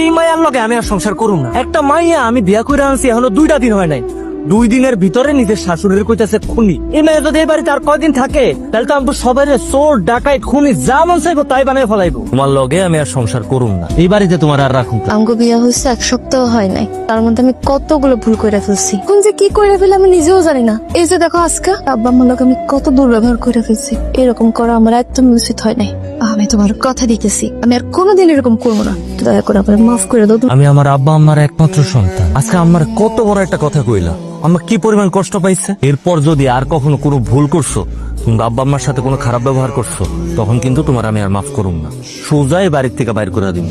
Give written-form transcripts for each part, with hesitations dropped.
এই মায়ার লগে আমি আর সংসার করুম না। একটা মাইয়া আমি বিয়া করে আনছি এখনো 2টা দিন হয় নাই, 2 দিনের ভিতরে নিজের শাশুড়ির কইতাছে খুনি। এই মেয়ে যদি এই বাড়িতে আর কয়দিন থাকে তাহলে তো আমি সবাই চোর ডাকাই খুনি যা মন চাইবো তাই বানিয়ে ফেলাইবো। তোমার লগে আমি আর সংসার করুম না, এই বাড়িতে তোমার আর রাখুন। আমগো বিয়া হয়েছে 1 সপ্তাহ হয় নাই, তার মধ্যে আমি কতগুলো ভুল করে ফেলছি। কোন যে কি করে ফেলে আমি নিজেও জানি না। এই যে দেখো আজকে আব্বা আমার লোক আমি কত দুর্ব্যবহার করে ফেলছি, এরকম করা আমার একদম উচিত হয় নাই। আমি তোমার কথা দিতেছি আমি আর কোনোদিন এরকম করবো না, দয়া করে আমার মাফ করে দাও। আমি আমার আব্বা আমার একমাত্র সন্তান, আজকে আমার কত বড় একটা কথা কইলা, আমার কি পরিমাণ কষ্ট পাইছে। এরপর যদি আর কখনো কোনো ভুল করছো কিংবা আব্বা আম্মার সাথে কোনো খারাপ ব্যবহার করছো তখন কিন্তু তোমার আমি আর মাফ করুম না, সোজা এই বাড়ির থেকে বাইর করে দিব।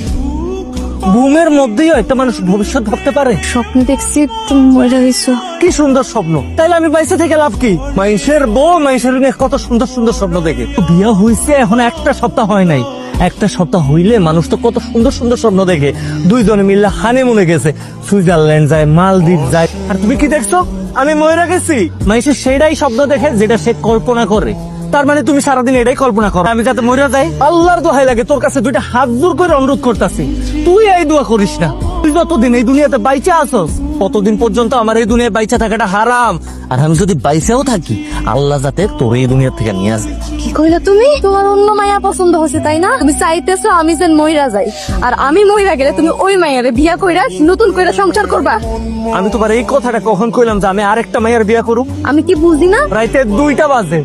ঘুমের মধ্যেই একটা মানুষ ভবিষ্যৎ ভাবতে পারে? স্বপ্ন দেখছি তুমি মরে গেছো। কি সুন্দর স্বপ্ন, তাইলে আমি বাইসে থেকে লাভ কি? মানুষের বউ মানুষের নিয়ে কত সুন্দর সুন্দর স্বপ্ন দেখে। বিয়ে হইছে এখন 1টা সপ্তাহ হয় নাই, 1টা সপ্তাহ হইলে মানুষ তো কত সুন্দর সুন্দর স্বপ্ন দেখে। 2 জনে মিলে হানিমুনে গেছে, সুইজারল্যান্ড যায়, মালদ্বীপ যায়। আর তুমি কি দেখছো? আমি মরে গেছি। মানুষের সেটাই স্বপ্ন দেখে যেটা সে কল্পনা করে। তার মানে তুমি সারাদিন এটাই কল্পনা করো আমি যাতে মরে যাই। আল্লাহর দোহাই লাগে তোর কাছে 2টা হাত জোর করে অনুরোধ করতেছি, তুই এই দোয়া করিস না। তুই যতদিন এই দুনিয়াতে বাইচা আসস ততদিন পর্যন্ত আমার এই দুনিয়ায় বাইচা থাকাটা হারাম। আর আমি যদি বাইচাও থাকি আল্লাহ যাতে তোর এই দুনিয়া থেকে নিয়ে আসে। কি কইলা তুমি? তোমার অন্য মায়া পছন্দ হচ্ছে তাই না? তুমি চাইতেছো আমি যেন মইরা যাই, আর আমি মইরা গেলে তুমি ওই মায়ারে বিয়া কইরা নতুন কইরা সংসার করবা। আমি তোমার এই কথাটা কখন কইলাম যে আমি আরেকটা মায়ের বিয়া করুম? আমি কি বুঝি না? রাইতে 2টা বাজে,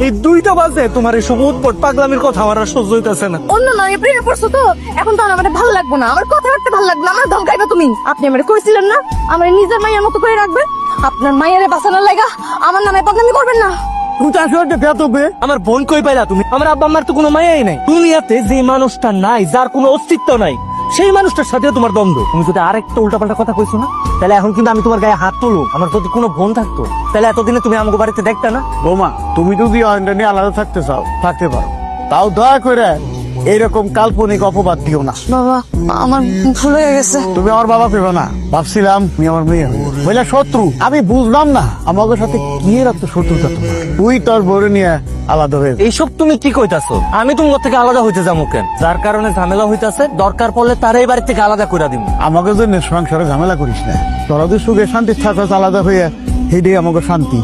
এই 2টা বাজে তোমার এই সব উৎপট পাগলামির কথা আমার আর সহ্য হইতেছে না। অন্য নয় প্রেমে পড়ছো তো এখন তো আর আমার ভালো লাগবো না, আমার কথাবার্তা ভালো লাগবে না, আমার ধমকাইবা তুমি। আপনি আমার কইছিলেন না আমার নিজের মায়ের মতো করে রাখবেন, আপনার মায়ের বাঁচানোর লাগা আমার নামে বদনামি করবেন না। তুমি তো আসলে একটা বেয়াদবে। আমার বোন কই পাইলা তুমি? আমার আব্বা আম্মার তো কোনো মায়াই নাই। দুনিয়াতে যে মানুষটা নাই, যার কোনো অস্তিত্ব নাই, সেই মানুষটার সাথে তোমার দ্বন্দ্ব। তুমি যদি আরেকটা উল্টাপাল্টা কথা কইছো না তাহলে এখন কিন্তু আমি তোমার গায়ে হাত তুলু। আমার যদি কোনো বোন থাকতো তাহলে এতদিনে তুমি আমাকে বাড়িতে দেখতে না। বৌমা তুমি যদি অয়নটা নিয়ে আলাদা থাকতে চাও থাকতে পারো, তাও দয়া করে এইরকম কাল্পনিক অপবাদ দিও না। বাবা আমার ভুল হয়ে গেছে। তুমি আমার বাবা পেবে না, ভাবছিলাম তুমি আমার মেয়ে বলে শত্রু। আমি বুঝলাম না আমাদের সাথে কি রাখতো শত্রুতা তোমার। তুই তোর বউরে নিয়ে আলাদা হয়ে এইসব তুমি কি কইতাছো? আমি তোমার থেকে আলাদা হইতে যাবো কেন? যার কারণে ঝামেলা হইতাছে, দরকার পড়লে তার এই বাড়ি থেকে আলাদা করে দিব। আমাকে জন্য সংসারে ঝামেলা করিস না। তোরা যদি সুখে শান্তি থাকস আলাদা হয়ে, সেটাই আমাকে শান্তি।